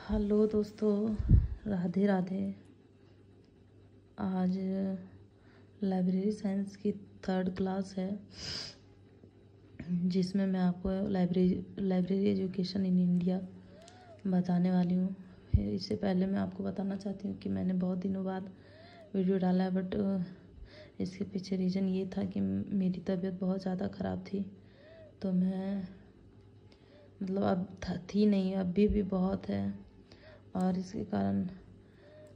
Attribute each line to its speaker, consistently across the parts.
Speaker 1: Hello दोस्तों, राधे राधे। आज library science की 3rd क्लास है, जिसमें मैं आपको लाइब्रेरी एजुकेशन इन इंडिया बताने वाली हूँ। इससे पहले मैं आपको बताना चाहती हूँ कि मैंने बहुत दिनों बाद वीडियो डाला है, बट इसके पीछे रीज़न ये था कि मेरी तबीयत बहुत ज़्यादा ख़राब थी। तो मैं अब थी नहीं, अभी भी बहुत है, और इसके कारण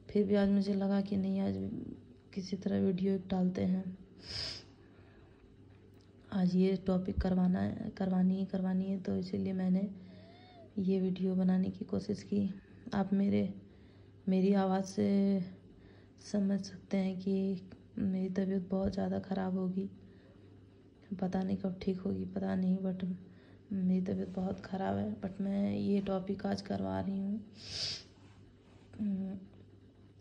Speaker 1: फिर भी आज मुझे लगा कि नहीं, आज किसी तरह वीडियो डालते हैं। आज ये टॉपिक करवानी है, तो इसीलिए मैंने ये वीडियो बनाने की कोशिश की। आप मेरी आवाज़ से समझ सकते हैं कि मेरी तबीयत बहुत ज़्यादा ख़राब होगी। पता नहीं कब ठीक होगी, पता नहीं, बट मेरी तबीयत बहुत ख़राब है। बट मैं ये टॉपिक आज करवा रही हूँ।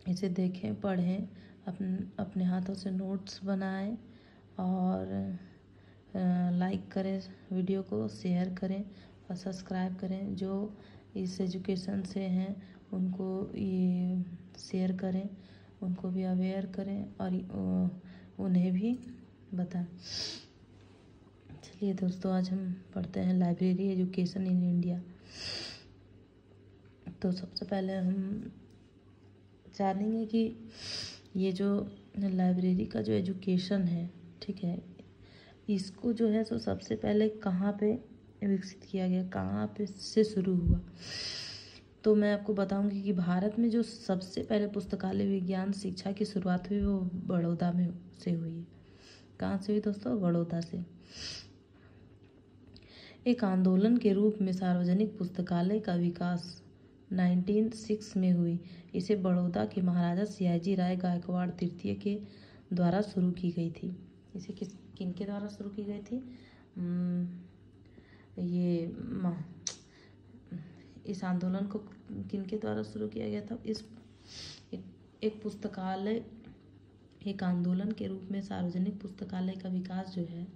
Speaker 1: इसे देखें, पढ़ें, अपने हाथों से नोट्स बनाएं और लाइक करें वीडियो को, शेयर करें और सब्सक्राइब करें। जो इस एजुकेशन से हैं उनको ये शेयर करें, उनको भी अवेयर करें और उन्हें भी बताएं। चलिए दोस्तों, आज हम पढ़ते हैं लाइब्रेरी एजुकेशन इन इंडिया। तो सबसे पहले हम जानेंगे कि ये जो लाइब्रेरी का जो एजुकेशन है, ठीक है, इसको जो है सो सबसे पहले कहाँ पे विकसित किया गया, कहाँ पे से शुरू हुआ। तो मैं आपको बताऊंगी कि भारत में जो सबसे पहले पुस्तकालय विज्ञान शिक्षा की शुरुआत हुई वो बड़ौदा में से हुई है। कहाँ से हुई दोस्तों? बड़ौदा से। एक आंदोलन के रूप में सार्वजनिक पुस्तकालय का विकास 1906 में हुई। इसे बड़ौदा के महाराजा सियाजी राय गायकवाड़ तृतीय के द्वारा शुरू की गई थी। इसे किनके द्वारा शुरू की गई थी? इस आंदोलन को किनके द्वारा शुरू किया गया था? एक पुस्तकालय, एक आंदोलन के रूप में सार्वजनिक पुस्तकालय का विकास जो है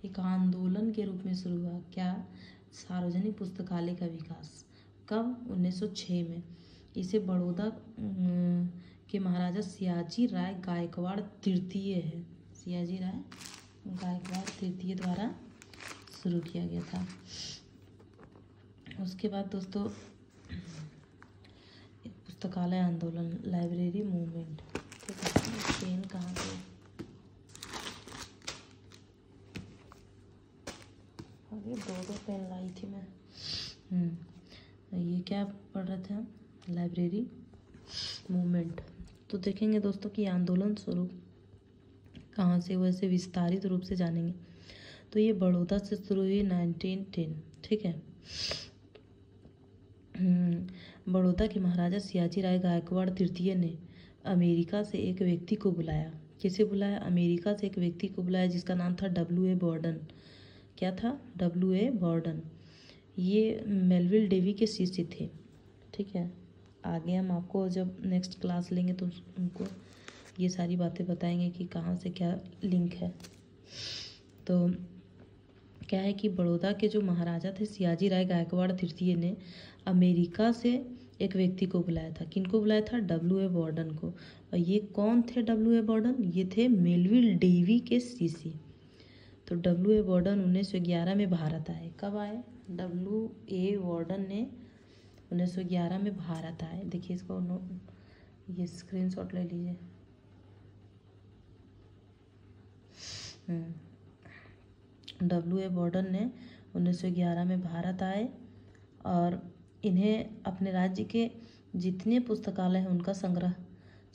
Speaker 1: एक आंदोलन के रूप में शुरू हुआ। क्या? सार्वजनिक पुस्तकालय का विकास कब? 1906 में। इसे बड़ौदा के महाराजा सियाजी राय गायकवाड़ तृतीय है, सियाजी राय गायकवाड़ तृतीय द्वारा शुरू किया गया था। उसके बाद दोस्तों, पुस्तकालय आंदोलन, लाइब्रेरी मूवमेंट। ठीक है, पेन कहाँ पे? अरे दो पेन लाई थी मैं। ये क्या पढ़ रहे थे हम? Library movement. तो देखेंगे दोस्तों कि आंदोलन शुरू कहाँ से हुआ, इसे विस्तारित रूप से जानेंगे। तो ये बड़ौदा से शुरू हुई 1910। ठीक है, बड़ौदा के महाराजा सियाजी राय गायकवाड़ तृतीय ने अमेरिका से एक व्यक्ति को बुलाया। किसे बुलाया? अमेरिका से एक व्यक्ति को बुलाया जिसका नाम था W.A. बॉर्डन। क्या था? W.A. बॉर्डन। ये मेलविल डेवी के शिष्य थे। ठीक है, आगे हम आपको जब नेक्स्ट क्लास लेंगे तो उनको ये सारी बातें बताएंगे कि कहाँ से क्या लिंक है। तो क्या है कि बड़ौदा के जो महाराजा थे सियाजी राय गायकवाड़ तृतीय ने अमेरिका से एक व्यक्ति को बुलाया था। किनको बुलाया था? W.A. बॉर्डन को। और ये कौन थे W.A. बॉर्डन? ये थे मेलविल डेवी के शिष्य। तो W.A. बॉर्डन 1911 में भारत आए। कब आए? W.A. बॉर्डन ने 1911 में भारत आए। देखिए इसको ये स्क्रीनशॉट ले लीजिए। W.A. बॉर्डन ने 1911 में भारत आए और इन्हें अपने राज्य के जितने पुस्तकालय हैं उनका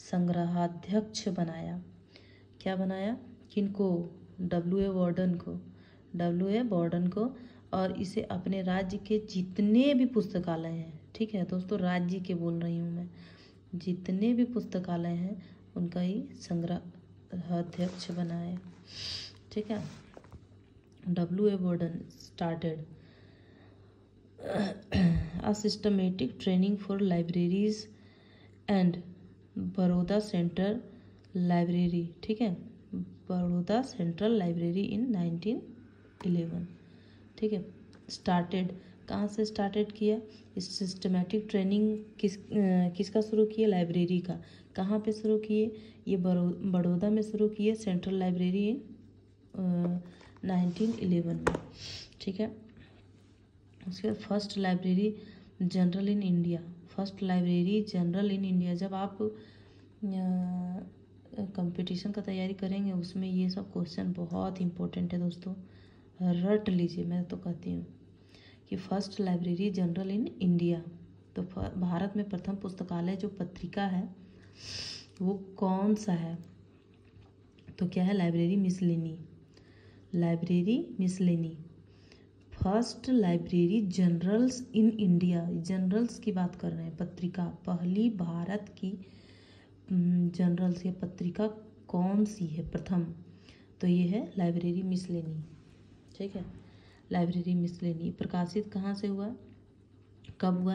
Speaker 1: संग्रहाध्यक्ष बनाया। क्या बनाया? किनको? W.A. बॉर्डन को। W.A. बॉर्डन को। और इसे अपने राज्य के जितने भी पुस्तकालय हैं, ठीक है दोस्तों, राज्य के बोल रही हूँ मैं, जितने भी पुस्तकालय हैं उनका ही संग्रहाध्यक्ष बनाया। ठीक है, W.A. बॉर्डन started a systematic training for libraries and Baroda central library. ठीक है, बड़ौदा सेंट्रल लाइब्रेरी इन 1911। ठीक है, स्टार्टेड कहाँ से स्टार्टेड किया? सिस्टमेटिक ट्रेनिंग किसका शुरू किया? लाइब्रेरी का। कहाँ पे शुरू किए? ये बड़ौदा में शुरू किए, सेंट्रल लाइब्रेरी इन 1911 में। ठीक है। उसके बाद first library general in India. First library general in India, जब आप कंपटीशन का तैयारी करेंगे उसमें ये सब क्वेश्चन बहुत इंपॉर्टेंट है दोस्तों, रट लीजिए। मैं तो कहती हूँ कि first library general in India, तो भारत में प्रथम पुस्तकालय जो पत्रिका है वो कौन सा है? तो क्या है? Library miscellany. Library miscellany. First library journals in India, journals की बात कर रहे हैं, पत्रिका, पहली भारत की जनरल्स या पत्रिका कौन सी है प्रथम? तो ये है लाइब्रेरी मिसलेनी। ठीक है, लाइब्रेरी मिसलेनी प्रकाशित कहाँ से हुआ, कब हुआ?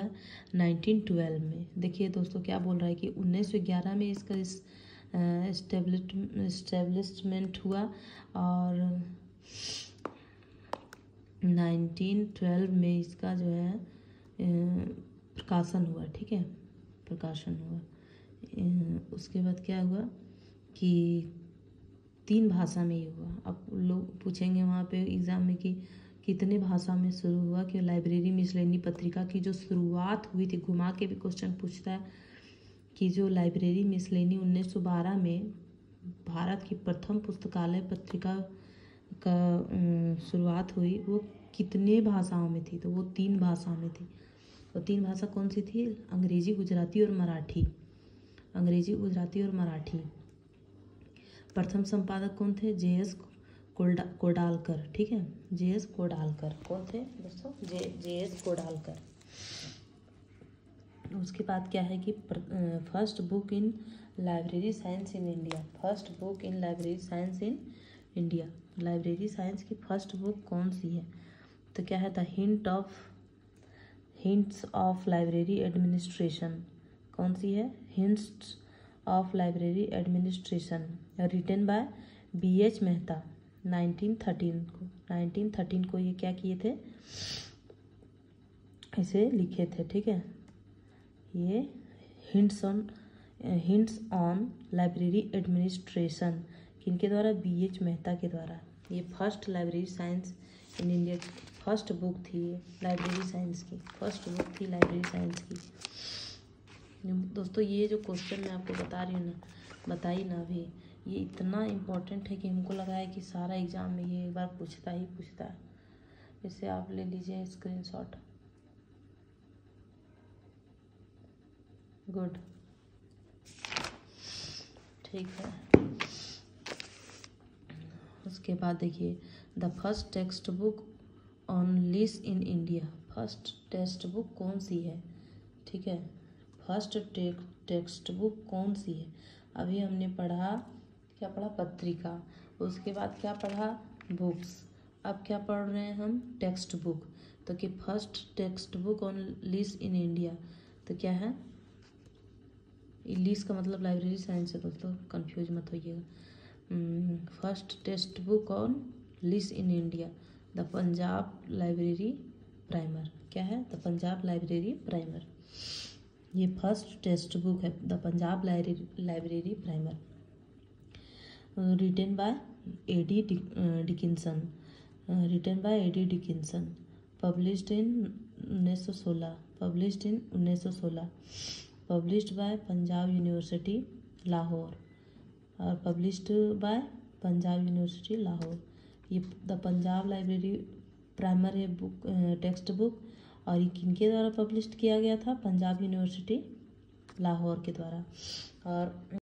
Speaker 1: 1912 में। देखिए दोस्तों क्या बोल रहा है कि 1911 में इसका इस्टेब्लिशमेंट हुआ और 1912 में इसका जो है प्रकाशन हुआ। ठीक है, प्रकाशन हुआ। उसके बाद क्या हुआ कि 3 भाषा में ही हुआ। अब लोग पूछेंगे वहाँ पे एग्ज़ाम में कि कितने भाषा में शुरू हुआ, कि लाइब्रेरी मिसलेनी पत्रिका की जो शुरुआत हुई थी, घुमा के भी क्वेश्चन पूछता है कि जो लाइब्रेरी मिसलेनी 1912 में भारत की प्रथम पुस्तकालय पत्रिका का शुरुआत हुई, वो कितने भाषाओं में थी? तो वो 3 भाषा में थी। और 3 भाषा कौन सी थी? अंग्रेजी, गुजराती और मराठी। अंग्रेजी, गुजराती और मराठी। प्रथम संपादक कौन थे? जे.एस. कोडालकर। ठीक है, जे.एस. कोडालकर। कौन थे दोस्तों? जे.एस. कोडालकर। उसके बाद क्या है कि first book in library science in India. First book in library science in India, library science की फर्स्ट बुक कौन सी है? तो क्या है? The hints of library administration. कौन सी है? Hints of library administration, written by B.H. Mehta. 1913 को ये क्या किए थे? इसे लिखे थे। ठीक है, ये हिंट्स ऑन लाइब्रेरी एडमिनिस्ट्रेशन किनके द्वारा? B.H. मेहता के द्वारा। ये first library science in India की फर्स्ट बुक थी, ये लाइब्रेरी साइंस की फर्स्ट बुक थी, लाइब्रेरी साइंस की। दोस्तों ये जो क्वेश्चन मैं आपको बताई ना अभी, ये इतना इम्पोर्टेंट है कि हमको लगा है कि सारा एग्जाम में ये एक बार पूछता ही पूछता है। इसे आप ले लीजिए स्क्रीनशॉट। गुड, ठीक है। उसके बाद देखिए the first text book on LIS in India. First text book कौन सी है? ठीक है, फर्स्ट टेक्स्ट बुक कौन सी है? अभी हमने पढ़ा, क्या पढ़ा? पत्रिका। उसके बाद क्या पढ़ा? बुक्स। अब क्या पढ़ रहे हैं हम? Text book. तो कि first text book on LIS in India, तो क्या है? लीस का मतलब लाइब्रेरी साइंस है दोस्तों, कंफ्यूज मत होइएगा। First text book on LIS in India, the Punjab library primer. क्या है? The Punjab library primer. ये फर्स्ट टेक्स्ट बुक है, the Punjab library primer, written by A.D. Dickinson. Written by A.D. Dickinson, published in 1916। Published in 1916। Published by Punjab university Lahore और published by Punjab university Lahore. ये the Punjab library primer है book, text book, और ये किनके द्वारा publish किया गया था? पंजाब यूनिवर्सिटी लाहौर के द्वारा। और